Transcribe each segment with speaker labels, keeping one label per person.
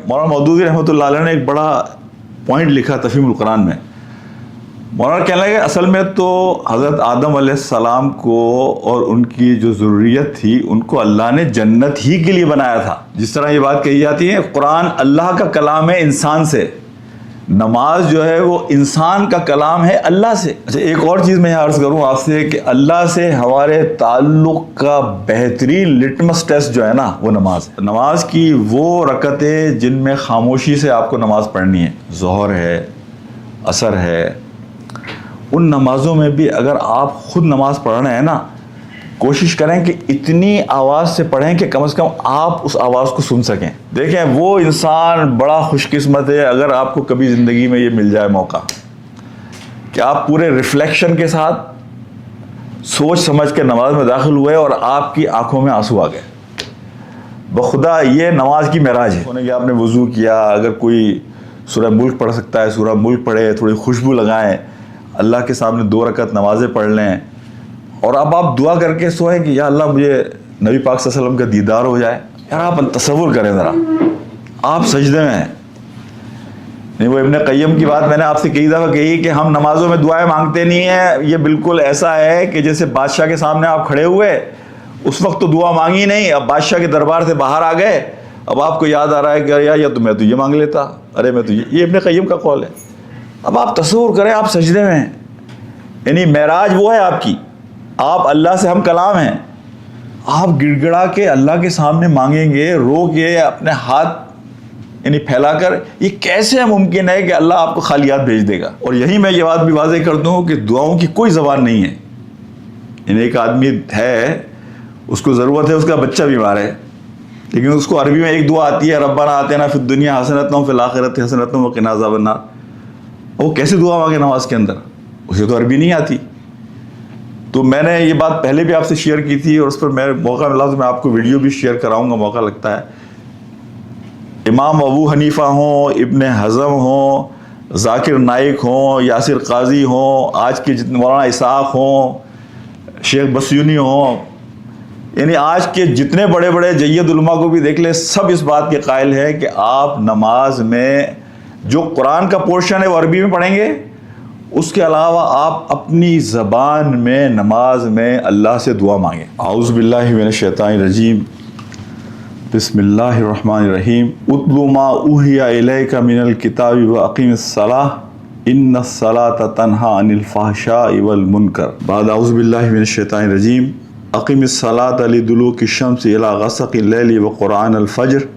Speaker 1: مولانا مودودی رحمۃ اللہ علیہ نے ایک بڑا پوائنٹ لکھا تفہیم القرآن میں. مولانا کہنے لگے اصل میں تو حضرت آدم علیہ السلام کو اور ان کی جو ضروریت تھی ان کو اللہ نے جنت ہی کے لیے بنایا تھا. جس طرح یہ بات کہی جاتی ہے قرآن اللہ کا کلام ہے انسان سے، نماز جو ہے وہ انسان کا کلام ہے اللہ سے. اچھا ایک اور چیز میں عرض کروں آپ سے کہ اللہ سے ہمارے تعلق کا بہترین لٹمس ٹیسٹ جو ہے نا وہ نماز ہے. نماز کی وہ رکعتیں جن میں خاموشی سے آپ کو نماز پڑھنی ہے، ظہر ہے، عصر ہے، ان نمازوں میں بھی اگر آپ خود نماز پڑھ رہے ہیں نا کوشش کریں کہ اتنی آواز سے پڑھیں کہ کم از کم آپ اس آواز کو سن سکیں. دیکھیں وہ انسان بڑا خوش قسمت ہے اگر آپ کو کبھی زندگی میں یہ مل جائے موقع کہ آپ پورے ریفلیکشن کے ساتھ سوچ سمجھ کے نماز میں داخل ہوئے اور آپ کی آنکھوں میں آنسو آ گئے. بخدا یہ نماز کی معراج ہے. ہونے کہ آپ نے وضو کیا، اگر کوئی سورہ ملک پڑھ سکتا ہے سورہ ملک پڑھے، تھوڑی خوشبو لگائیں، اللہ کے سامنے 2 رکعت نمازیں پڑھ لیں اور اب آپ دعا کر کے سوئیں کہ یا اللہ مجھے نبی پاک صلی اللہ علیہ وسلم کا دیدار ہو جائے. یار آپ تصور کریں ذرا، آپ سجدے میں ہیں. نہیں وہ ابن قیم کی بات میں نے آپ سے کئی دفعہ کہی کہ ہم نمازوں میں دعائیں مانگتے نہیں ہیں. یہ بالکل ایسا ہے کہ جیسے بادشاہ کے سامنے آپ کھڑے ہوئے، اس وقت تو دعا مانگی نہیں، اب بادشاہ کے دربار سے باہر آ گئے، اب آپ کو یاد آ رہا ہے کہ یا تو میں تو یہ مانگ لیتا، ارے میں تو یہ ابن قیم کا قول ہے. اب آپ تصور کریں آپ سجدے میں ہیں، یعنی معراج وہ ہے آپ کی، آپ اللہ سے ہم کلام ہیں، آپ گڑ گڑا کے اللہ کے سامنے مانگیں گے، رو کے اپنے ہاتھ یعنی پھیلا کر. یہ کیسے ممکن ہے کہ اللہ آپ کو خالیات بھیج دے گا؟ اور یہی میں یہ بات بھی واضح کر دوں کہ دعاؤں کی کوئی زبان نہیں ہے. یعنی ایک آدمی ہے اس کو ضرورت ہے، اس کا بچہ بیمار ہے، لیکن اس کو عربی میں ایک دعا آتی ہے ربنا آتنا فی الدنیا حسنۃ وفی الآخرۃ حسنۃ وقنا عذاب النار. وہ کیسے دعا مانگے نماز کے اندر؟ اسے تو عربی نہیں آتی. تو میں نے یہ بات پہلے بھی آپ سے شیئر کی تھی اور اس پر میں موقع ملا تو میں آپ کو ویڈیو بھی شیئر کراؤں گا موقع لگتا ہے. امام ابو حنیفہ ہوں، ابن حزم ہوں، ذاکر نائک ہوں، یاسر قاضی ہوں، آج کے جتنے مولانا اسحاق ہوں، شیخ بسیونی ہوں، یعنی آج کے جتنے بڑے بڑے جید علماء کو بھی دیکھ لیں، سب اس بات کے قائل ہے کہ آپ نماز میں جو قرآن کا پورشن ہے وہ عربی میں پڑھیں گے، اس کے علاوہ آپ اپنی زبان میں نماز میں اللہ سے دعا مانگیں. اعوذ باللہ من الشیطان الرجیم، بسم اللہ الرحمن الرحیم. اتل ما اوحی الیک من الکتاب واقیم الصلاۃ ان الصلاۃ تنہی عن الفحشاء والمنکر. بعد اعوذ باللہ من الشیطان الرجیم اقیم الصلاۃ لدلوک الشمس الی غسق اللیل وقرآن الفجر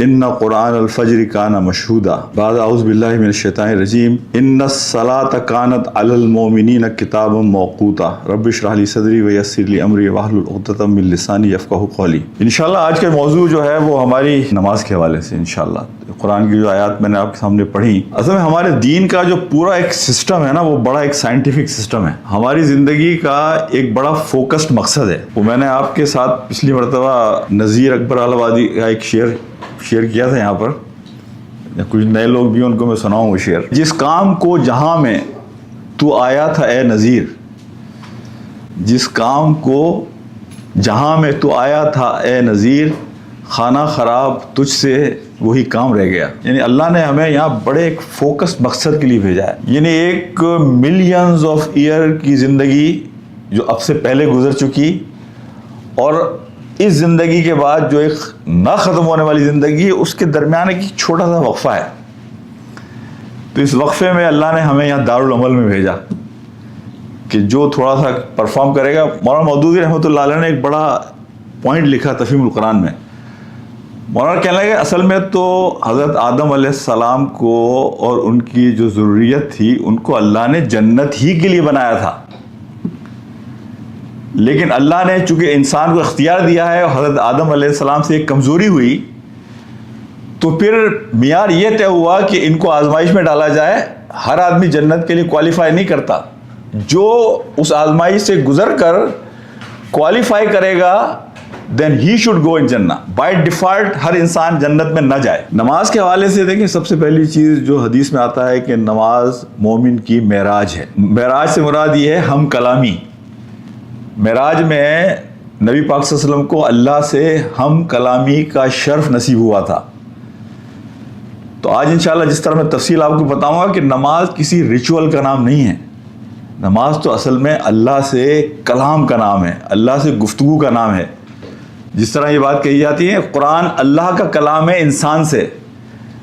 Speaker 1: ان قرآن الفجر کان مشہودا. بعد اعوذ باللہ من الشیطان الرجیم ان الصلاۃ کانت علی المؤمنین کتابا موقوتا. رب اشرح لی صدری ویسر لی امری واحلل عقدۃ من لسانی یفقہوا قولی. انشاءاللہ آج کا موضوع جو ہے وہ ہماری نماز کے حوالے سے انشاءاللہ قرآن کی جو آیات میں نے آپ کے سامنے پڑھی. اصل میں ہمارے دین کا جو پورا ایک سسٹم ہے نا وہ بڑا ایک سائنٹیفک سسٹم ہے. ہماری زندگی کا ایک بڑا فوکسڈ مقصد ہے. وہ میں نے آپ کے ساتھ پچھلی مرتبہ نذیر اکبر آلابادی کا ایک شیئر کیا تھا یہاں پر، کچھ نئے لوگ بھی ان کو میں سناؤں وہ شعر. جس کام کو جہاں میں تو آیا تھا اے نذیر، جس کام کو جہاں میں تو آیا تھا اے نذیر، خانہ خراب تجھ سے وہی کام رہ گیا. یعنی اللہ نے ہمیں یہاں بڑے ایک فوکس مقصد کے لیے بھیجا ہے. یعنی ایک ملینز آف ایئر کی زندگی جو اب سے پہلے گزر چکی اور اس زندگی کے بعد جو ایک نہ ختم ہونے والی زندگی ہے اس کے درمیان ایک چھوٹا سا وقفہ ہے. تو اس وقفے میں اللہ نے ہمیں یہاں دارالعمل میں بھیجا کہ جو تھوڑا سا پرفارم کرے گا. مولانا مودودی رحمۃ اللہ علیہ نے ایک بڑا پوائنٹ لکھا تفہیم القرآن میں. مولانا کہنے لگے اصل میں تو حضرت آدم علیہ السلام کو اور ان کی جو ضروریت تھی ان کو اللہ نے جنت ہی کے لیے بنایا تھا، لیکن اللہ نے چونکہ انسان کو اختیار دیا ہے اور حضرت آدم علیہ السلام سے ایک کمزوری ہوئی تو پھر معیار یہ طے ہوا کہ ان کو آزمائش میں ڈالا جائے. ہر آدمی جنت کے لیے کوالیفائی نہیں کرتا، جو اس آزمائش سے گزر کر کوالیفائی کرے گا then he should go in جنہ. بائی ڈیفالٹ ہر انسان جنت میں نہ جائے. نماز کے حوالے سے دیکھیں سب سے پہلی چیز جو حدیث میں آتا ہے کہ نماز مومن کی معراج ہے. معراج سے مراد یہ ہے ہم کلامی. معراج میں نبی پاک صلی اللہ علیہ وسلم کو اللہ سے ہم کلامی کا شرف نصیب ہوا تھا. تو آج انشاءاللہ جس طرح میں تفصیل آپ کو بتاؤں گا کہ نماز کسی ریچول کا نام نہیں ہے. نماز تو اصل میں اللہ سے کلام کا نام ہے, اللہ سے گفتگو کا نام ہے. جس طرح یہ بات کہی جاتی ہے قرآن اللہ کا کلام ہے انسان سے,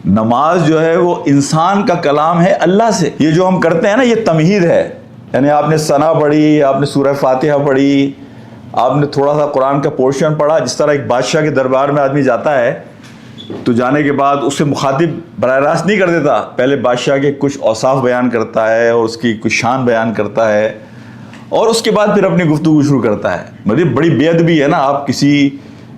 Speaker 1: نماز جو ہے وہ انسان کا کلام ہے اللہ سے. یہ جو ہم کرتے ہیں نا یہ تمہید ہے, یعنی آپ نے ثنا پڑھی, آپ نے سورہ فاتحہ پڑھی, آپ نے تھوڑا سا قرآن کا پورشن پڑھا. جس طرح ایک بادشاہ کے دربار میں آدمی جاتا ہے تو جانے کے بعد اس سے مخاطب براہ راست نہیں کر دیتا, پہلے بادشاہ کے کچھ اوصاف بیان کرتا ہے اور اس کی کچھ شان بیان کرتا ہے اور اس کے بعد پھر اپنی گفتگو شروع کرتا ہے. مطلب بڑی بے ادبی ہے نا, آپ کسی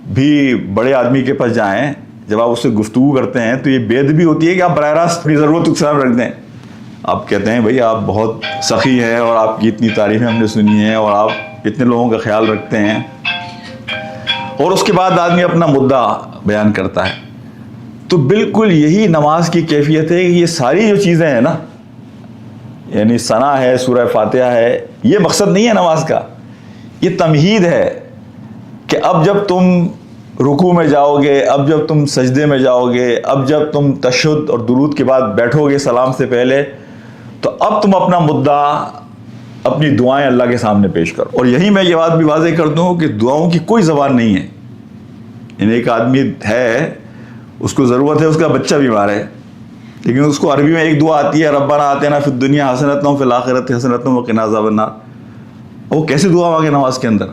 Speaker 1: بھی بڑے آدمی کے پاس جائیں, جب آپ اس سے گفتگو کرتے ہیں تو یہ بے ادبی ہوتی ہے کہ آپ براہ راست اپنی ضرورت کو سلام رکھ دیں. آپ کہتے ہیں بھئی آپ بہت سخی ہیں اور آپ کی اتنی تعریفیں ہم نے سنی ہیں اور آپ اتنے لوگوں کا خیال رکھتے ہیں, اور اس کے بعد آدمی اپنا مدعا بیان کرتا ہے. تو بالکل یہی نماز کی کیفیت ہے کہ یہ ساری جو چیزیں ہیں نا, یعنی ثنا ہے, سورہ فاتحہ ہے, یہ مقصد نہیں ہے نماز کا, یہ تمہید ہے کہ اب جب تم رکوع میں جاؤ گے, اب جب تم سجدے میں جاؤ گے, اب جب تم تشہد اور درود کے بعد بیٹھو گے سلام سے پہلے, تو اب تم اپنا مدعا, اپنی دعائیں اللہ کے سامنے پیش کرو. اور یہی میں یہ بات بھی واضح کر دوں کہ دعاؤں کی کوئی زبان نہیں ہے. یعنی ایک آدمی ہے, اس کو ضرورت ہے, اس کا بچہ بیمار ہے, لیکن اس کو عربی میں ایک دعا آتی ہے, ربنا آتنا فی الدنیا حسنۃ وفی الآخرۃ حسنۃ وقنا عذاب النار. وہ کیسے دعا مانگے نماز کے اندر,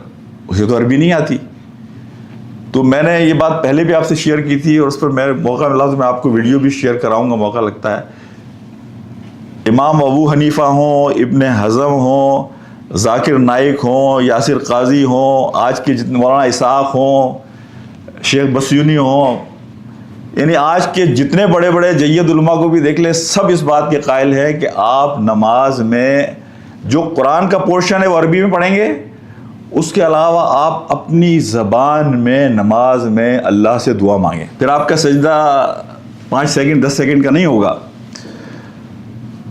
Speaker 1: اسے تو عربی نہیں آتی. تو میں نے یہ بات پہلے بھی آپ سے شیئر کی تھی اور اس پر میں موقع ملا تو میں آپ کو ویڈیو بھی شیئر کراؤں گا, موقع لگتا ہے. امام ابو حنیفہ ہوں, ابن حزم ہوں, ذاکر نائک ہوں, یاسر قاضی ہوں, آج کے جتنے مولانا اسحاق ہوں, شیخ بسیونی ہوں, یعنی آج کے جتنے بڑے بڑے جید علماء کو بھی دیکھ لیں, سب اس بات کے قائل ہیں کہ آپ نماز میں جو قرآن کا پورشن ہے وہ عربی میں پڑھیں گے, اس کے علاوہ آپ اپنی زبان میں نماز میں اللہ سے دعا مانگیں. پھر آپ کا سجدہ 5 سیکنڈ 10 سیکنڈ کا نہیں ہوگا.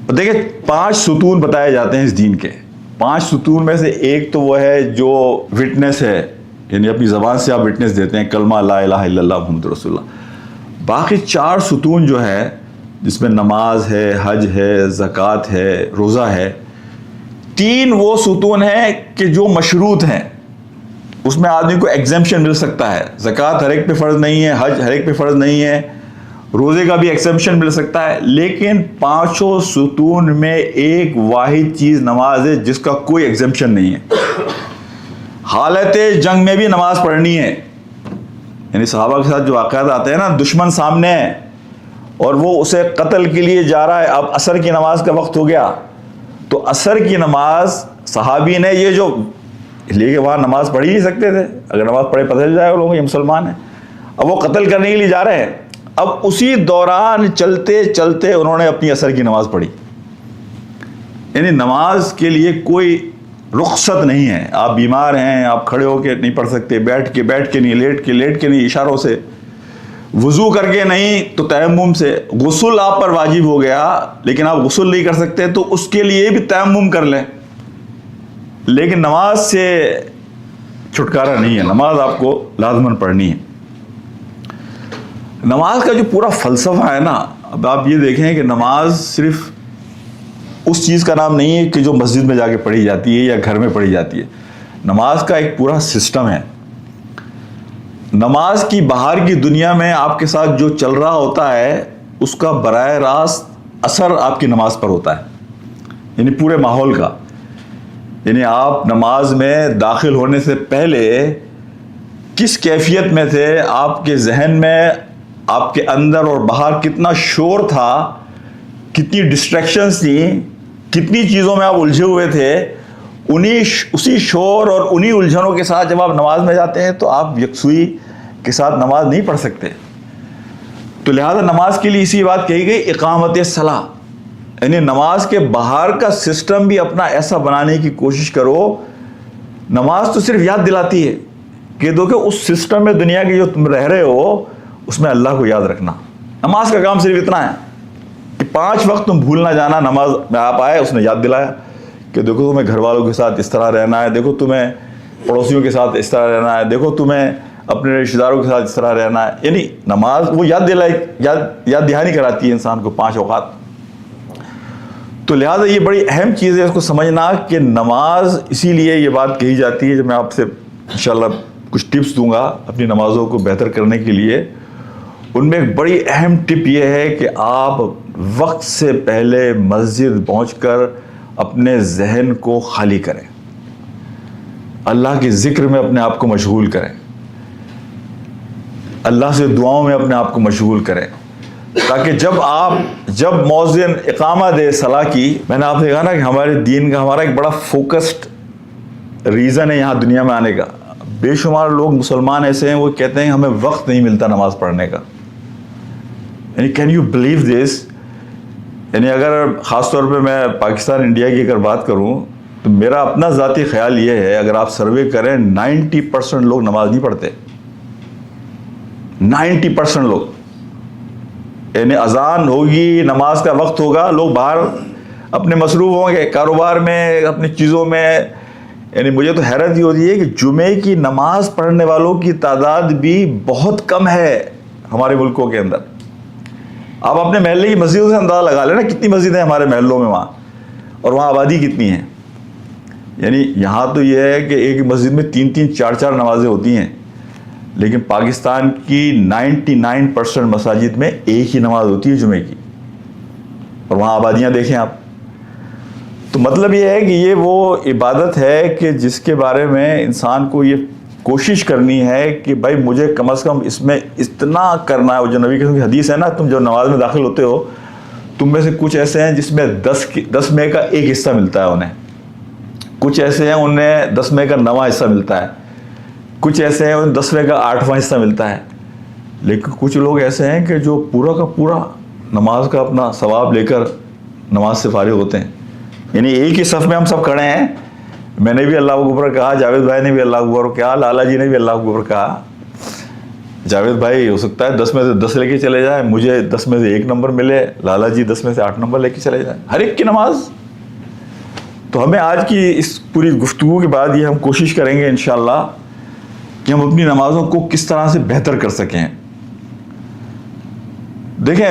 Speaker 1: دیکھیں 5 ستون بتائے جاتے ہیں اس دین کے. 5 ستون میں سے ایک تو وہ ہے جو وٹنس ہے, یعنی اپنی زبان سے آپ وٹنس دیتے ہیں کلمہ لا الہ الا اللہ محمد رسول اللہ. باقی 4 ستون جو ہے جس میں نماز ہے, حج ہے, زکوٰۃ ہے, روزہ ہے, 3 وہ ستون ہیں کہ جو مشروط ہیں, اس میں آدمی کو ایگزمپشن مل سکتا ہے. زکوٰۃ ہر ایک پہ فرض نہیں ہے, حج ہر ایک پہ فرض نہیں ہے, روزے کا بھی ایگزمپشن مل سکتا ہے, لیکن 5 ستون میں ایک واحد چیز نماز ہے جس کا کوئی ایگزمپشن نہیں ہے. حالت جنگ میں بھی نماز پڑھنی ہے. یعنی صحابہ کے ساتھ جو واقعات آتے ہیں نا, دشمن سامنے ہے اور وہ اسے قتل کے لیے جا رہا ہے, اب عصر کی نماز کا وقت ہو گیا, تو عصر کی نماز صحابی نے یہ جو لے کے وہاں نماز پڑھ ہی نہیں سکتے تھے, اگر نماز پڑھے پتہ چل جائے گا لوگوں یہ مسلمان ہیں, اب وہ قتل کرنے کے لیے جا رہے ہیں. اب اسی دوران چلتے چلتے انہوں نے اپنی عصر کی نماز پڑھی. یعنی نماز کے لیے کوئی رخصت نہیں ہے. آپ بیمار ہیں, آپ کھڑے ہو کے نہیں پڑھ سکتے, بیٹھ کے نہیں, لیٹ کے نہیں, اشاروں سے, وضو کر کے نہیں تو تیمم سے. غسل آپ پر واجب ہو گیا لیکن آپ غسل نہیں کر سکتے تو اس کے لیے بھی تیمم کر لیں, لیکن نماز سے چھٹکارا نہیں ہے. نماز آپ کو لازماً پڑھنی ہے. نماز کا جو پورا فلسفہ ہے نا, اب آپ یہ دیکھیں کہ نماز صرف اس چیز کا نام نہیں ہے کہ جو مسجد میں جا کے پڑھی جاتی ہے یا گھر میں پڑھی جاتی ہے. نماز کا ایک پورا سسٹم ہے. نماز کی باہر کی دنیا میں آپ کے ساتھ جو چل رہا ہوتا ہے اس کا براہ راست اثر آپ کی نماز پر ہوتا ہے, یعنی پورے ماحول کا. یعنی آپ نماز میں داخل ہونے سے پہلے کس کیفیت میں تھے, آپ کے ذہن میں, آپ کے اندر اور باہر کتنا شور تھا, کتنی ڈسٹریکشنز تھیں, کتنی چیزوں میں آپ الجھے ہوئے تھے, اسی شور اور انہی الجھنوں کے ساتھ جب آپ نماز میں جاتے ہیں تو آپ یکسوئی کے ساتھ نماز نہیں پڑھ سکتے. تو لہذا نماز کے لیے اسی بات کہی گئی اقامت صلاح, یعنی نماز کے باہر کا سسٹم بھی اپنا ایسا بنانے کی کوشش کرو. نماز تو صرف یاد دلاتی ہے کہ دیکھو اس سسٹم میں دنیا کے جو تم رہ رہے ہو اس میں اللہ کو یاد رکھنا. نماز کا کام صرف اتنا ہے کہ 5 وقت تم بھول نہ جانا. نماز میں آپ آئے, اس نے یاد دلایا کہ دیکھو تمہیں گھر والوں کے ساتھ اس طرح رہنا ہے, دیکھو تمہیں پڑوسیوں کے ساتھ اس طرح رہنا ہے, دیکھو تمہیں اپنے رشتہ داروں کے ساتھ اس طرح رہنا ہے. یعنی نماز وہ یاد دہانی کراتی ہے انسان کو 5 اوقات. تو لہٰذا یہ بڑی اہم چیز ہے اس کو سمجھنا کہ نماز اسی لیے یہ بات کہی جاتی ہے. جب میں آپ سے انشاءاللہ کچھ ٹپس دوں گا اپنی نمازوں کو بہتر کرنے کے لیے, ان میں ایک بڑی اہم ٹپ یہ ہے کہ آپ وقت سے پہلے مسجد پہنچ کر اپنے ذہن کو خالی کریں, اللہ کے ذکر میں اپنے آپ کو مشغول کریں, اللہ سے دعاؤں میں اپنے آپ کو مشغول کریں, تاکہ جب مؤذن اقامہ دے صلاح کی, میں نے آپ سے کہا نا کہ ہمارے دین کا ہمارا ایک بڑا فوکسڈ ریزن ہے یہاں دنیا میں آنے کا. بے شمار لوگ مسلمان ایسے ہیں وہ کہتے ہیں ہمیں وقت نہیں ملتا نماز پڑھنے کا. یعنی کین یو بلیو دس؟ یعنی اگر خاص طور پہ میں پاکستان انڈیا کی اگر بات کروں تو میرا اپنا ذاتی خیال یہ ہے, اگر آپ سروے کریں 90% لوگ نماز نہیں پڑھتے. 90% لوگ, یعنی اذان ہوگی, نماز کا وقت ہوگا, لوگ باہر اپنے مصروف ہوں گے کاروبار میں, اپنی چیزوں میں. یعنی مجھے تو حیرت ہی ہوتی ہے کہ جمعے کی نماز پڑھنے والوں کی تعداد بھی بہت کم ہے ہمارے ملکوں کے اندر. آپ اپنے محلے کی مسجدوں سے اندازہ لگا لیں نا کتنی مسجدیں ہمارے محلوں میں وہاں, اور وہاں آبادی کتنی ہے. یعنی یہاں تو یہ ہے کہ ایک مسجد میں 3-3 4-4 نمازیں ہوتی ہیں, لیکن پاکستان کی 99% مساجد میں ایک ہی نماز ہوتی ہے جمعے کی, اور وہاں آبادیاں دیکھیں آپ. تو مطلب یہ ہے کہ یہ وہ عبادت ہے کہ جس کے بارے میں انسان کو یہ کوشش کرنی ہے کہ بھائی مجھے کم از کم اس میں اتنا کرنا ہے. وہ جو نبی کی حدیث ہے نا, تم جو نماز میں داخل ہوتے ہو تم میں سے کچھ ایسے ہیں جس میں 10 میں کا 1 حصہ ملتا ہے انہیں, کچھ ایسے ہیں انہیں 10 میں کا 9واں حصہ ملتا ہے, کچھ ایسے ہیں انہیں 10 میں کا 8واں حصہ ملتا ہے. لیکن کچھ لوگ ایسے ہیں کہ جو پورا کا پورا نماز کا اپنا ثواب لے کر نماز سے فارغ ہوتے ہیں. یعنی ایک ہی صف میں ہم سب کھڑے ہیں, میں نے بھی اللہ اکبر کہا, جاوید بھائی نے بھی اللہ اکبر کہا, لالا جی نے بھی اللہ اکبر کہا. جاوید بھائی ہو سکتا ہے 10 میں سے 10 لے کے چلے جائیں, مجھے 10 میں سے 1 نمبر ملے, لالا جی 10 میں سے 8 نمبر لے کے چلے جائیں, ہر ایک کی نماز. تو ہمیں آج کی اس پوری گفتگو کے بعد یہ ہم کوشش کریں گے انشاءاللہ کہ ہم اپنی نمازوں کو کس طرح سے بہتر کر سکیں. دیکھیں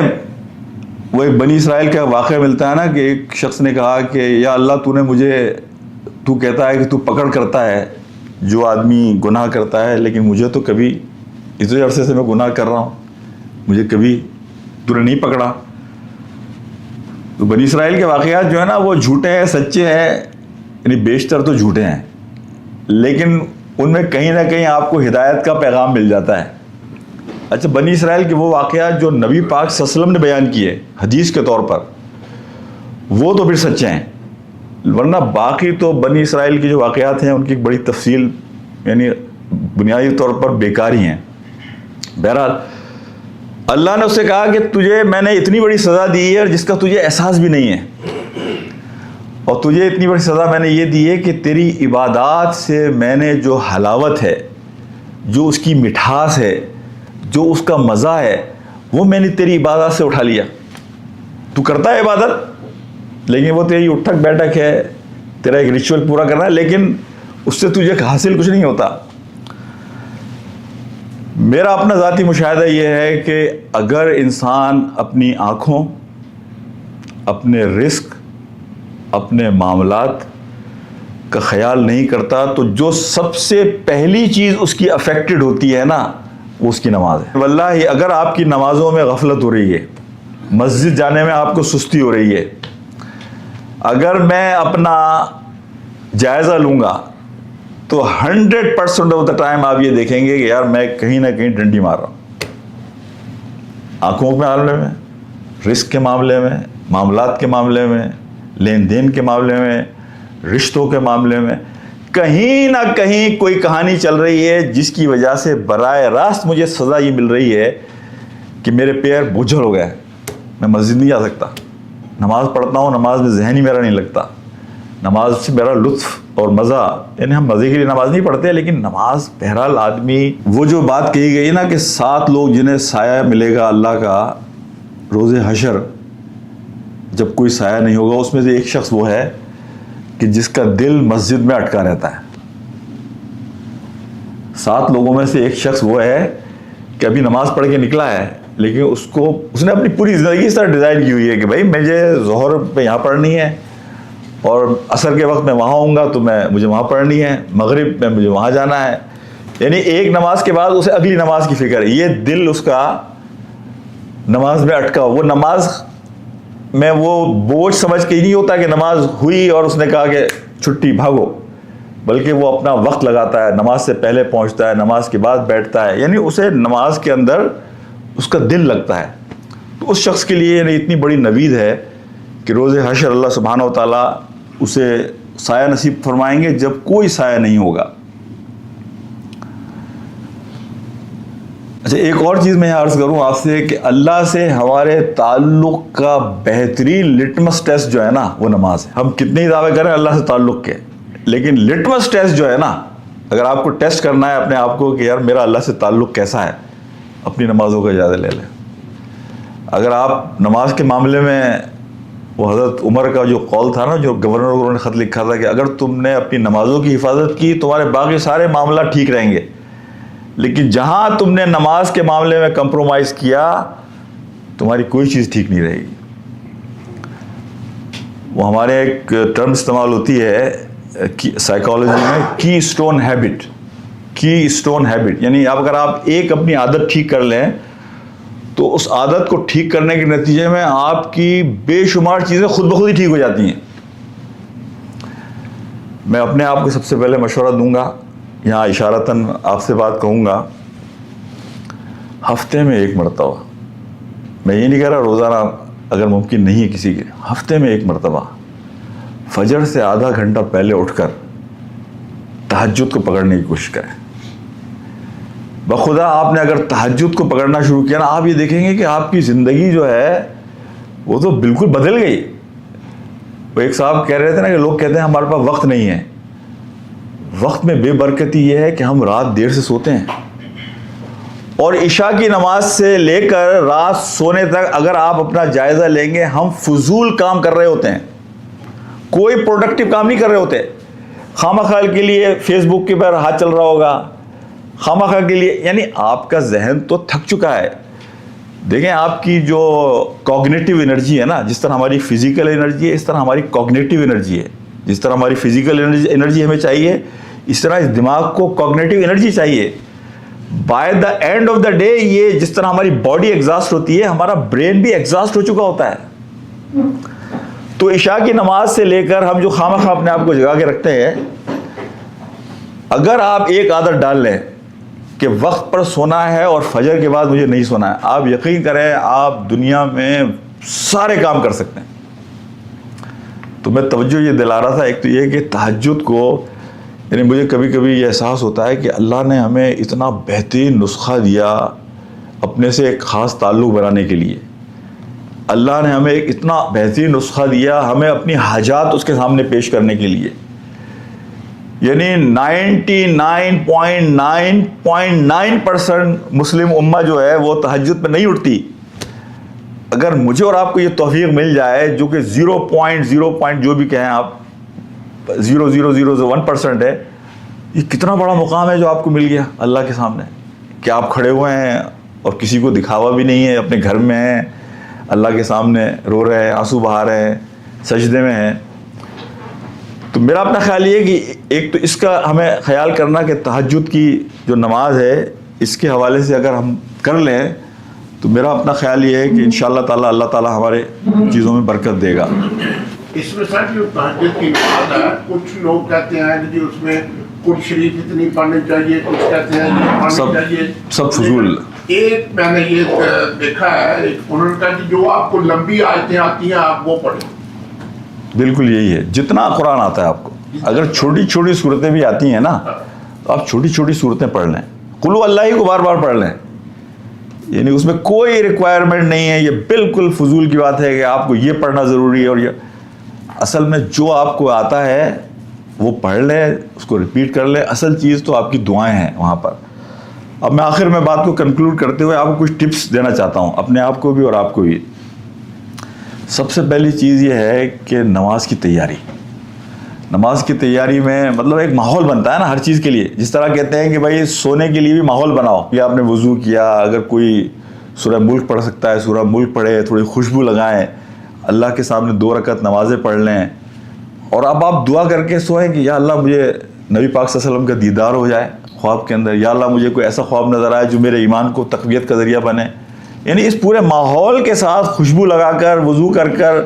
Speaker 1: وہ ایک بنی اسرائیل کا واقعہ ملتا ہے نا کہ ایک شخص نے کہا کہ یا اللہ تو کہتا ہے کہ تو پکڑ کرتا ہے جو آدمی گناہ کرتا ہے, لیکن مجھے تو کبھی اتنے عرصے سے میں گناہ کر رہا ہوں, مجھے کبھی تو نے نہیں پکڑا. تو بنی اسرائیل کے واقعات جو ہے نا وہ جھوٹے ہیں سچے ہیں, یعنی بیشتر تو جھوٹے ہیں, لیکن ان میں کہیں نہ کہیں آپ کو ہدایت کا پیغام مل جاتا ہے. اچھا, بنی اسرائیل کے وہ واقعات جو نبی پاک صلی اللہ علیہ وسلم نے بیان کیے حدیث کے طور پر, وہ تو پھر سچے ہیں, ورنہ باقی تو بنی اسرائیل کے جو واقعات ہیں ان کی ایک بڑی تفصیل یعنی بنیادی طور پر بیکار ہی ہیں. بہرحال اللہ نے اس سے کہا کہ تجھے میں نے اتنی بڑی سزا دی ہے جس کا تجھے احساس بھی نہیں ہے, اور تجھے اتنی بڑی سزا میں نے یہ دی ہے کہ تیری عبادات سے میں نے جو حلاوت ہے, جو اس کی مٹھاس ہے, جو اس کا مزہ ہے, وہ میں نے تیری عبادات سے اٹھا لیا. تو کرتا ہے عبادت, لیکن وہ تیری اٹھک بیٹھک ہے, تیرا ایک ریچول پورا کرنا ہے, لیکن اس سے تجھے حاصل کچھ نہیں ہوتا. میرا اپنا ذاتی مشاہدہ یہ ہے کہ اگر انسان اپنی آنکھوں, اپنے رزق, اپنے معاملات کا خیال نہیں کرتا تو جو سب سے پہلی چیز اس کی افیکٹڈ ہوتی ہے نا وہ اس کی نماز ہے. واللہ اگر آپ کی نمازوں میں غفلت ہو رہی ہے, مسجد جانے میں آپ کو سستی ہو رہی ہے, اگر میں اپنا جائزہ لوں گا تو 100% آف دا ٹائم آپ یہ دیکھیں گے کہ یار میں کہیں نہ کہیں ڈنڈی مار رہا ہوں. آنکھوں کے معاملے میں, رزق کے معاملے میں, معاملات کے معاملے میں, لین دین کے معاملے میں, رشتوں کے معاملے میں, کہیں نہ کہیں کوئی کہانی چل رہی ہے جس کی وجہ سے براہ راست مجھے سزا یہ مل رہی ہے کہ میرے پیر بوجھل ہو گئے, میں مسجد نہیں جا سکتا. نماز پڑھتا ہوں, نماز میں ذہن ہی میرا نہیں لگتا, نماز سے میرا لطف اور مزہ, یعنی ہم مزے کے لیے نماز نہیں پڑھتے, لیکن نماز بہرحال آدمی, وہ جو بات کہی گئی نا کہ 7 لوگ جنہیں سایہ ملے گا اللہ کا روز حشر, جب کوئی سایہ نہیں ہوگا, اس میں سے ایک شخص وہ ہے کہ جس کا دل مسجد میں اٹکا رہتا ہے. 7 لوگوں میں سے ایک شخص وہ ہے کہ ابھی نماز پڑھ کے نکلا ہے، لیکن اس نے اپنی پوری زندگی اس طرح ڈیزائن کی ہوئی ہے کہ بھائی مجھے ظہر پہ یہاں پڑھنی ہے، اور عصر کے وقت میں وہاں ہوں گا تو مجھے وہاں پڑھنی ہے، مغرب میں مجھے وہاں جانا ہے. یعنی ایک نماز کے بعد اسے اگلی نماز کی فکر ہے. یہ دل اس کا نماز میں اٹکا. وہ نماز میں وہ بوجھ سمجھ کے ہی نہیں ہوتا کہ نماز ہوئی اور اس نے کہا کہ چھٹی بھاگو، بلکہ وہ اپنا وقت لگاتا ہے، نماز سے پہلے پہنچتا ہے، نماز کے بعد بیٹھتا ہے. یعنی اسے نماز کے اندر اس کا دل لگتا ہے. تو اس شخص کے لیے یعنی اتنی بڑی نوید ہے کہ روز حشر اللہ سبحانہ و تعالیٰ اسے سایہ نصیب فرمائیں گے جب کوئی سایہ نہیں ہوگا. اچھا، ایک اور چیز میں عرض کروں آپ سے کہ اللہ سے ہمارے تعلق کا بہترین لٹمس ٹیسٹ جو ہے نا وہ نماز ہے. ہم کتنے ہی دعوے کریں اللہ سے تعلق کے، لیکن لٹمس ٹیسٹ جو ہے نا، اگر آپ کو ٹیسٹ کرنا ہے اپنے آپ کو کہ یار میرا اللہ سے تعلق کیسا ہے، اپنی نمازوں کا اجازت لے لیں. اگر آپ نماز کے معاملے میں وہ حضرت عمر کا جو قول تھا نا، جو گورنر نے خط لکھا تھا کہ اگر تم نے اپنی نمازوں کی حفاظت کی تمہارے باقی سارے معاملہ ٹھیک رہیں گے، لیکن جہاں تم نے نماز کے معاملے میں کمپرومائز کیا تمہاری کوئی چیز ٹھیک نہیں رہے گی. وہ ہمارے ایک ٹرم استعمال ہوتی ہے سائیکالوجی میں، کی اسٹون ہیبٹ. کی اسٹون ہیبٹ یعنی اگر آپ ایک اپنی عادت ٹھیک کر لیں تو اس عادت کو ٹھیک کرنے کے نتیجے میں آپ کی بے شمار چیزیں خود بخود ہی ٹھیک ہو جاتی ہیں. میں اپنے آپ کو سب سے پہلے مشورہ دوں گا، یہاں اشارتاً آپ سے بات کہوں گا، ہفتے میں 1 مرتبہ، میں یہ نہیں کہہ رہا روزانہ اگر ممکن نہیں ہے کسی کے، ہفتے میں 1 مرتبہ فجر سے آدھا گھنٹہ پہلے اٹھ کر تہجد کو پکڑنے کی کوشش کریں. بخدا آپ نے اگر تہجد کو پکڑنا شروع کیا نا، آپ یہ دیکھیں گے کہ آپ کی زندگی جو ہے وہ تو بالکل بدل گئی. وہ ایک صاحب کہہ رہے تھے نا کہ لوگ کہتے ہیں ہمارے پاس وقت نہیں ہے. وقت میں بے برکتی یہ ہے کہ ہم رات دیر سے سوتے ہیں، اور عشاء کی نماز سے لے کر رات سونے تک اگر آپ اپنا جائزہ لیں گے ہم فضول کام کر رہے ہوتے ہیں، کوئی پروڈکٹیو کام نہیں کر رہے ہوتے. خواہ کے لیے فیس بک کے پر ہاتھ چل رہا ہوگا، خواہ کے لیے، یعنی آپ کا ذہن تو تھک چکا ہے. دیکھیں آپ کی جو کوگنیٹیو انرجی ہے نا، جس طرح ہماری فزیکل انرجی ہے اس طرح ہماری کوگنیٹیو انرجی ہے. جس طرح ہماری فزیکل انرجی ہمیں چاہیے اس طرح اس دماغ کو کوگنیٹیو انرجی چاہیے. By the and of the day یہ جس طرح ہماری باڈی ایگزاسٹ ہوتی ہے ہمارا برین بھی ایگزاسٹ ہو چکا ہوتا ہے. تو عشاء کی نماز سے لے کر ہم جو خواہ اپنے آپ کو جگا کے رکھتے ہیں، اگر آپ ایک عادت ڈال لیں کہ وقت پر سونا ہے اور فجر کے بعد مجھے نہیں سونا ہے، آپ یقین کریں آپ دنیا میں سارے کام کر سکتے ہیں. تو میں توجہ یہ دلا رہا تھا، ایک تو یہ کہ تہجد کو، یعنی مجھے کبھی کبھی یہ احساس ہوتا ہے کہ اللہ نے ہمیں اتنا بہترین نسخہ دیا اپنے سے ایک خاص تعلق بنانے کے لیے. اللہ نے ہمیں ایک اتنا بہترین نسخہ دیا ہمیں اپنی حاجات اس کے سامنے پیش کرنے کے لیے. یعنی 99.9% مسلم امہ جو ہے وہ تہجد پہ نہیں اٹھتی. اگر مجھے اور آپ کو یہ توفیق مل جائے جو کہ 0.0 جو بھی کہیں آپ 0.001% ہے، یہ کتنا بڑا مقام ہے جو آپ کو مل گیا اللہ کے سامنے، کہ آپ کھڑے ہوئے ہیں اور کسی کو دکھاوا بھی نہیں ہے، اپنے گھر میں ہیں، اللہ کے سامنے رو رہے ہیں، آنسو بہا رہے ہیں، سجدے میں ہیں. تو میرا اپنا خیال یہ ہے کہ ایک تو اس کا ہمیں خیال کرنا کہ تہجد کی جو نماز ہے اس کے حوالے سے اگر ہم کر لیں تو میرا اپنا خیال یہ ہے کہ انشاءاللہ تعالی اللہ تعالی ہمارے چیزوں میں برکت دے گا.
Speaker 2: اس میں سر جو تہجد کی نماز ہے، کچھ لوگ کہتے ہیں کہ اس میں قرآن شریف اتنی پڑھنی چاہیے، کچھ کہتے ہیں یہ پڑھنی چاہیے،
Speaker 1: سب فضول.
Speaker 2: ایک میں نے یہ دیکھا ہے، انہوں نے کہا کہ جو آپ کو لمبی آیتیں آتی ہیں آپ وہ پڑھیں. بالکل
Speaker 1: یہی ہے، جتنا قرآن آتا ہے آپ کو، اگر چھوٹی چھوٹی صورتیں بھی آتی ہیں نا تو آپ چھوٹی چھوٹی صورتیں پڑھ لیں. قل اللہ ہی کو بار بار پڑھ لیں، یعنی اس میں کوئی ریکوائرمنٹ نہیں ہے. یہ بالکل فضول کی بات ہے کہ آپ کو یہ پڑھنا ضروری ہے. اور یہ اصل میں جو آپ کو آتا ہے وہ پڑھ لیں، اس کو ریپیٹ کر لیں. اصل چیز تو آپ کی دعائیں ہیں وہاں پر. اب میں آخر میں بات کو کنکلوڈ کرتے ہوئے آپ کو کچھ ٹپس دینا چاہتا ہوں، اپنے آپ کو بھی اور آپ کو بھی. سب سے پہلی چیز یہ ہے کہ نماز کی تیاری. نماز کی تیاری میں مطلب ایک ماحول بنتا ہے نا ہر چیز کے لیے. جس طرح کہتے ہیں کہ بھائی سونے کے لیے بھی ماحول بناؤ, یا آپ نے وضو کیا, اگر کوئی سورہ ملک پڑھ سکتا ہے سورہ ملک پڑھے, تھوڑی خوشبو لگائیں, اللہ کے سامنے 2 رکعت نمازیں پڑھ لیں, اور اب آپ دعا کر کے سوئیں کہ یا اللہ مجھے نبی پاک صلی اللہ علیہ وسلم کا دیدار ہو جائے خواب کے اندر, یا اللہ مجھے کوئی ایسا خواب نظر آئے جو میرے ایمان کو تقویت کا ذریعہ بنے. یعنی اس پورے ماحول کے ساتھ خوشبو لگا کر, وضو کر کر,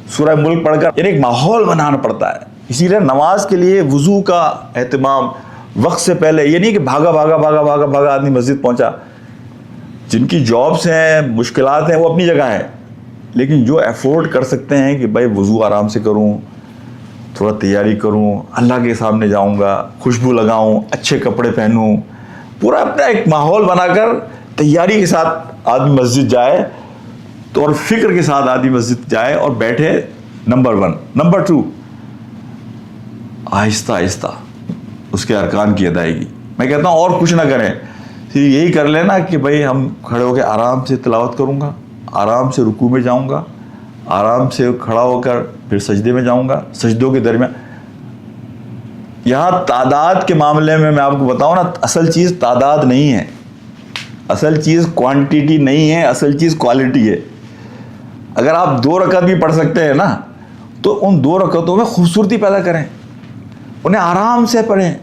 Speaker 1: سورہ ملک پڑھ کر, یعنی ایک ماحول بنانا پڑتا ہے. اسی لیے نماز کے لیے وضو کا اہتمام وقت سے پہلے, یہ نہیں کہ بھاگا بھاگا بھاگا بھاگا بھاگا آدمی مسجد پہنچا. جن کی جابس ہیں, مشکلات ہیں, وہ اپنی جگہ ہیں, لیکن جو افورڈ کر سکتے ہیں کہ بھائی وضو آرام سے کروں, تھوڑا تیاری کروں, اللہ کے سامنے جاؤں گا, خوشبو لگاؤں, اچھے کپڑے پہنوں, پورا اپنا ایک ماحول بنا کر تیاری کے ساتھ آدمی مسجد جائے, تو اور فکر کے ساتھ آدمی مسجد جائے اور بیٹھے. نمبر 1. نمبر 2, آہستہ آہستہ اس کے ارکان کی ادائیگی. میں کہتا ہوں اور کچھ نہ کریں, یہی کر لینا کہ بھئی ہم کھڑے ہو کے آرام سے تلاوت کروں گا, آرام سے رکوع میں جاؤں گا, آرام سے کھڑا ہو کر پھر سجدے میں جاؤں گا, سجدوں کے درمیان. یہاں تعداد کے معاملے میں آپ کو بتاؤں نا, اصل چیز تعداد نہیں ہے, اصل چیز کوانٹیٹی نہیں ہے, اصل چیز کوالٹی ہے. اگر آپ 2 رکعت بھی پڑھ سکتے ہیں نا, تو ان 2 رکعتوں میں خوبصورتی پیدا کریں, انہیں آرام سے پڑھیں,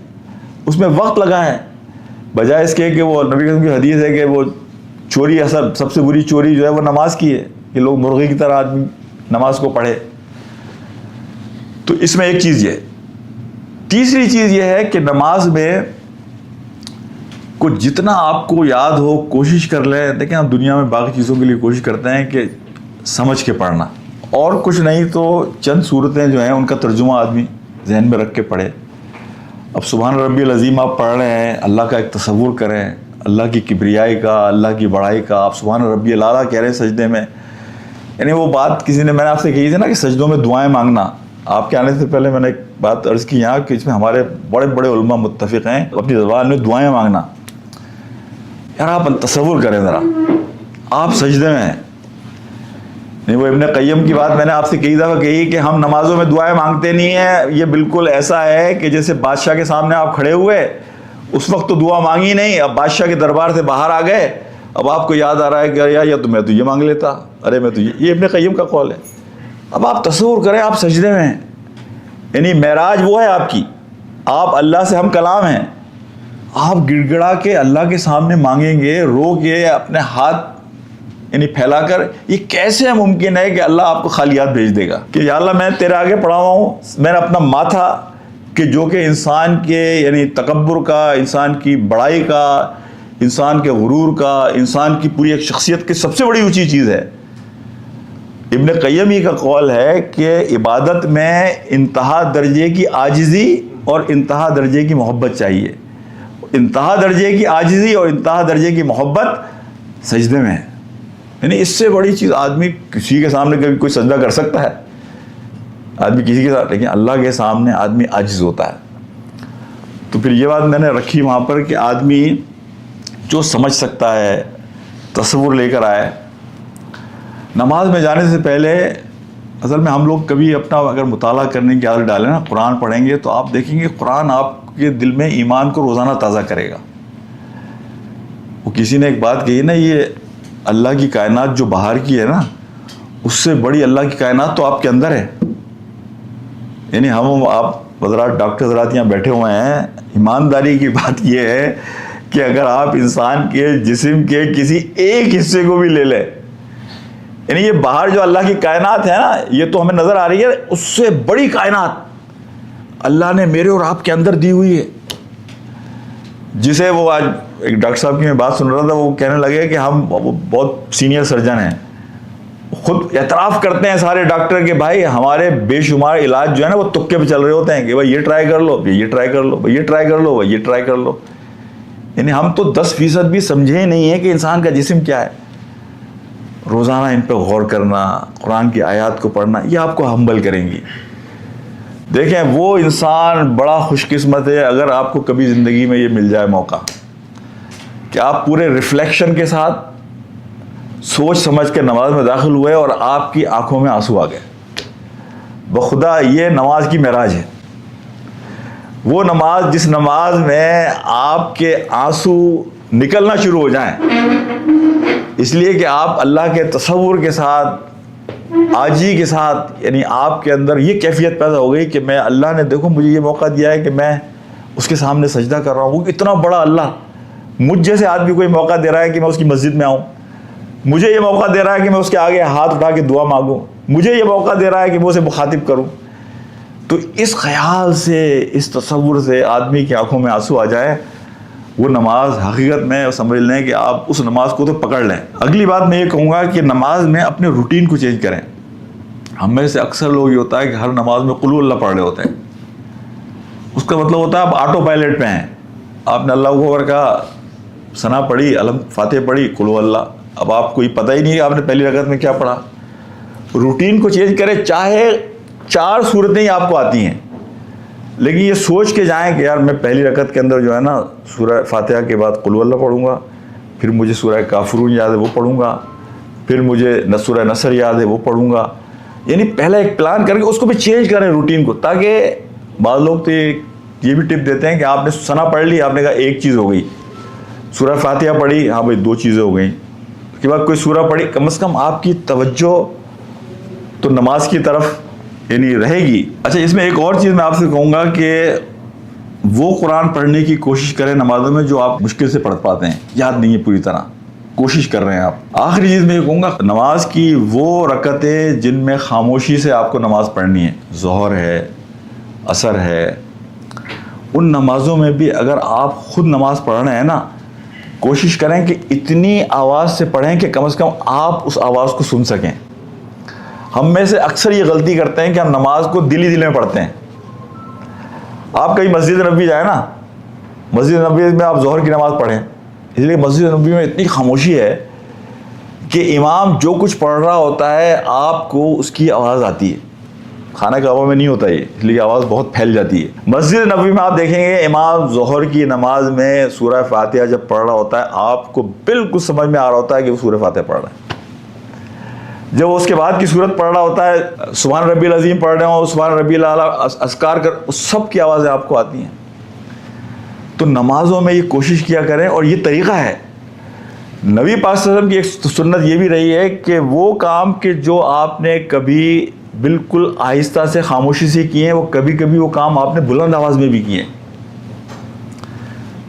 Speaker 1: اس میں وقت لگائیں, بجائے اس کے کہ وہ نبی کریم کی حدیث ہے کہ وہ چوری, سب سے بری چوری جو ہے وہ نماز کی ہے, کہ لوگ مرغی کی طرح آدمی نماز کو پڑھے. تو اس میں ایک چیز یہ. تیسری چیز یہ ہے کہ نماز میں کچھ جتنا آپ کو یاد ہو کوشش کر لیں. دیکھیں ہم دنیا میں باقی چیزوں کے لیے کوشش کرتے ہیں کہ سمجھ کے پڑھنا, اور کچھ نہیں تو چند صورتیں جو ہیں ان کا ترجمہ آدمی ذہن میں رکھ کے پڑھے. اب سبحان ربی العظیم آپ پڑھ رہے ہیں, اللہ کا ایک تصور کریں, اللہ کی کبریائی کا, اللہ کی بڑائی کا. آپ سبحان ربی الاعلیٰ کہہ رہے ہیں سجدے میں. یعنی وہ بات کسی نے, میں نے آپ سے کہی تھی نا کہ سجدوں میں دعائیں مانگنا. آپ کے آنے سے پہلے میں نے ایک بات عرض کی یہاں کہ اس میں ہمارے بڑے بڑے علماء متفق ہیں, اپنی زبان میں دعائیں مانگنا. یار آپ تصور کریں ذرا, آپ سجدے میں ہیں. نہیں, وہ ابن قیم کی بات میں نے آپ سے کئی دفعہ کہی کہ ہم نمازوں میں دعائیں مانگتے نہیں ہیں. یہ بالکل ایسا ہے کہ جیسے بادشاہ کے سامنے آپ کھڑے ہوئے, اس وقت تو دعا مانگی نہیں, اب بادشاہ کے دربار سے باہر آ گئے, اب آپ کو یاد آ رہا ہے کہ یا تو میں تو یہ مانگ لیتا, ارے میں تو یہ ابن قیم کا قول ہے. اب آپ تصور کریں آپ سجدے میں ہیں, یعنی معراج وہ ہے آپ کی, آپ اللہ سے ہم کلام ہیں, آپ گڑ گڑا کے اللہ کے سامنے مانگیں گے, رو کے اپنے ہاتھ یعنی پھیلا کر. یہ کیسے ممکن ہے کہ اللہ آپ کو خالی ہاتھ بھیج دے گا کہ یا اللہ میں تیرے آگے پڑا ہوا ہوں, میں نے اپنا ماتھا کہ جو کہ انسان کے یعنی تکبر کا, انسان کی بڑائی کا, انسان کے غرور کا, انسان کی پوری ایک شخصیت کی سب سے بڑی اونچی چیز ہے. ابن قیم کا قول ہے کہ عبادت میں انتہا درجے کی عاجزی اور انتہا درجے کی محبت چاہیے. انتہا درجے کی عاجزی اور انتہا درجے کی محبت سجدے میں ہے. یعنی اس سے بڑی چیز آدمی کسی کے سامنے کبھی کوئی سجدہ کر سکتا ہے, آدمی کسی کے ساتھ, لیکن اللہ کے سامنے آدمی عاجز ہوتا ہے. تو پھر یہ بات میں نے رکھی وہاں پر کہ آدمی جو سمجھ سکتا ہے تصور لے کر آئے. نماز میں جانے سے پہلے اصل میں ہم لوگ کبھی اپنا اگر مطالعہ کرنے کی عادت ڈالیں نا, قرآن پڑھیں گے تو آپ دیکھیں گے قرآن آپ کے دل میں ایمان کو روزانہ تازہ کرے گا. وہ کسی نے ایک بات کہی نا, یہ اللہ کی کائنات جو باہر کی ہے نا, اس سے بڑی اللہ کی کائنات تو آپ کے اندر ہے. یعنی ہم آپ حضرات ڈاکٹر حضرات یہاں بیٹھے ہوئے ہیں, ایمانداری کی بات یہ ہے کہ اگر آپ انسان کے جسم کے کسی ایک حصے کو بھی لے لیں, یعنی یہ باہر جو اللہ کی کائنات ہے نا, یہ تو ہمیں نظر آ رہی ہے, اس سے بڑی کائنات اللہ نے میرے اور آپ کے اندر دی ہوئی ہے. جسے وہ آج ایک ڈاکٹر صاحب کی میں بات سن رہا تھا, وہ کہنے لگے کہ ہم بہت سینئر سرجن ہیں, خود اعتراف کرتے ہیں سارے ڈاکٹر کہ بھائی ہمارے بے شمار علاج جو ہے نا وہ تکے پہ چل رہے ہوتے ہیں کہ بھائی یہ ٹرائی کر لو, یہ ٹرائی کر لو, یہ ٹرائی کر لو, یہ ٹرائی کر لو. یعنی ہم تو 10% بھی سمجھے ہی نہیں ہے کہ انسان کا جسم کیا ہے. روزانہ ان پہ غور کرنا, قرآن کی آیات کو پڑھنا, یہ آپ کو ہمبل کریں گی. دیکھیں وہ انسان بڑا خوش قسمت ہے اگر آپ کو کبھی زندگی میں یہ مل جائے موقع کہ آپ پورے ریفلیکشن کے ساتھ سوچ سمجھ کے نماز میں داخل ہوئے اور آپ کی آنکھوں میں آنسو آ گئے. بخدا یہ نماز کی معراج ہے. وہ نماز جس نماز میں آپ کے آنسو نکلنا شروع ہو جائیں، اس لیے کہ آپ اللہ کے تصور کے ساتھ، عاجزی کے ساتھ، یعنی آپ کے اندر یہ کیفیت پیدا ہو گئی کہ میں اللہ نے دیکھو مجھے یہ موقع دیا ہے کہ میں اس کے سامنے سجدہ کر رہا ہوں، وہ اتنا بڑا اللہ مجھ جیسے آدمی کو یہ موقع دے رہا ہے کہ میں اس کی مسجد میں آؤں، مجھے یہ موقع دے رہا ہے کہ میں اس کے آگے ہاتھ اٹھا کے دعا مانگوں، مجھے یہ موقع دے رہا ہے کہ میں اسے مخاطب کروں. تو اس خیال سے، اس تصور سے آدمی کی آنکھوں میں آنسو آ جائے، وہ نماز حقیقت میں سمجھ لیں کہ آپ اس نماز کو تو پکڑ لیں. اگلی بات میں یہ کہوں گا کہ نماز میں اپنے روٹین کو چینج کریں. ہم میں سے اکثر لوگ یہ ہوتا ہے کہ ہر نماز میں قل اللہ پڑھ رہے ہوتے ہیں. اس کا مطلب ہوتا ہے آپ آٹو پائلٹ پہ ہیں، آپ نے اللہ اکبر کا ثنا پڑھی، فاتحہ پڑھی، قل اللہ، اب آپ کو یہ پتہ ہی نہیں کہ آپ نے پہلی رکعت میں کیا پڑھا. روٹین کو چینج کریں، چاہے 4 صورتیں ہی آپ کو آتی ہیں، لیکن یہ سوچ کے جائیں کہ یار میں پہلی رکعت کے اندر جو ہے نا سورہ فاتحہ کے بعد قل اللہ پڑھوں گا، پھر مجھے سورہ کافرون یاد ہے وہ پڑھوں گا، پھر مجھے سورہ نصر یاد ہے وہ پڑھوں گا. یعنی پہلا ایک پلان کر کے اس کو بھی چینج کریں روٹین کو، تاکہ بعض لوگ تو یہ بھی ٹپ دیتے ہیں کہ آپ نے ثنا پڑھ لی، آپ نے کہا ایک چیز ہو گئی، سورہ فاتحہ پڑھی، ہاں بھائی 2 چیزیں ہو گئیں، اس کے بعد کوئی سورہ پڑھی، کم از کم آپ کی توجہ تو نماز کی طرف یعنی رہے گی. اچھا، اس میں ایک اور چیز میں آپ سے کہوں گا کہ وہ قرآن پڑھنے کی کوشش کریں نمازوں میں جو آپ مشکل سے پڑھ پاتے ہیں، یاد نہیں ہے پوری طرح، کوشش کر رہے ہیں آپ. آخری چیز میں یہ کہوں گا، نماز کی وہ رکعتیں جن میں خاموشی سے آپ کو نماز پڑھنی ہے، ظہر ہے، عصر ہے، ان نمازوں میں بھی اگر آپ خود نماز پڑھ رہے ہیں نا، کوشش کریں کہ اتنی آواز سے پڑھیں کہ کم از کم آپ اس آواز کو سن سکیں. ہم میں سے اکثر یہ غلطی کرتے ہیں کہ ہم نماز کو دل ہی دل میں پڑھتے ہیں. آپ کہیں مسجد نبوی جائیں نا، مسجد نبوی میں آپ ظہر کی نماز پڑھیں، اس لیے مسجد نبوی میں اتنی خاموشی ہے کہ امام جو کچھ پڑھ رہا ہوتا ہے آپ کو اس کی آواز آتی ہے. خانہ کعبہ میں نہیں ہوتا یہ، اس لیے آواز بہت پھیل جاتی ہے. مسجد نبوی میں آپ دیکھیں گے امام ظہر کی نماز میں سورہ فاتحہ جب پڑھ رہا ہوتا ہے آپ کو بالکل سمجھ میں آ رہا ہوتا ہے کہ وہ سورہ فاتحہ پڑھ رہا ہے. جب وہ اس کے بعد کی صورت پڑھ رہا ہوتا ہے، سبحان ربی العظیم پڑھ رہے ہوں، سبحان ربی الاعلیٰ، اذکار کر، سب کی آوازیں آپ کو آتی ہیں. تو نمازوں میں یہ کوشش کیا کریں، اور یہ طریقہ ہے. نبی پاک صلی اللہ علیہ وسلم کی ایک سنت یہ بھی رہی ہے کہ وہ کام کہ جو آپ نے کبھی بالکل آہستہ سے خاموشی سے کیے ہیں، وہ کبھی کبھی وہ کام آپ نے بلند آواز میں بھی کیے ہیں.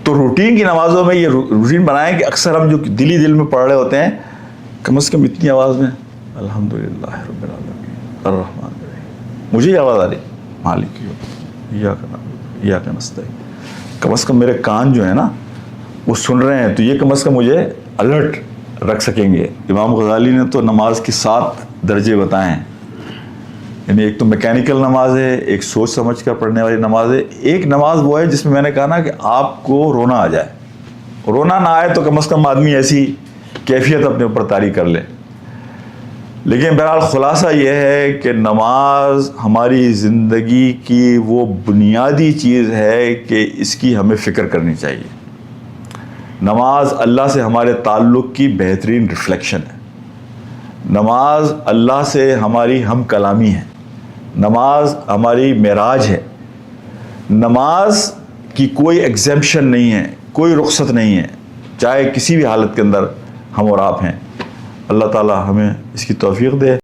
Speaker 1: تو روٹین کی نمازوں میں یہ روٹین بنائیں کہ اکثر ہم جو دلی دل میں پڑھ رہے ہوتے ہیں، کم از کم اتنی آواز میں الحمدللہ رب العالمین الرحمن الرحیم، مجھے یہ آواز آ رہی مالک ایاک نعبد ایاک نستعین، کم از کم میرے کان جو ہے نا وہ سن رہے ہیں، تو یہ کم از کم مجھے الرٹ رکھ سکیں گے. امام غزالی نے تو نماز کے 7 درجے بتائے ہیں. یعنی ایک تو میکینیکل نماز ہے، ایک سوچ سمجھ کر پڑھنے والی نماز ہے، ایک نماز وہ ہے جس میں میں نے کہا نا کہ آپ کو رونا آ جائے. رونا نہ آئے تو کم از کم آدمی ایسی کیفیت اپنے اوپر طاری کر لے. لیکن بہرحال خلاصہ یہ ہے کہ نماز ہماری زندگی کی وہ بنیادی چیز ہے کہ اس کی ہمیں فکر کرنی چاہیے. نماز اللہ سے ہمارے تعلق کی بہترین ریفلیکشن ہے. نماز اللہ سے ہماری ہم کلامی ہے. نماز ہماری معراج ہے. نماز کی کوئی ایگزیمپشن نہیں ہے، کوئی رخصت نہیں ہے، چاہے کسی بھی حالت کے اندر ہم اور آپ ہیں. اللہ تعالی ہمیں اس کی توفیق دے.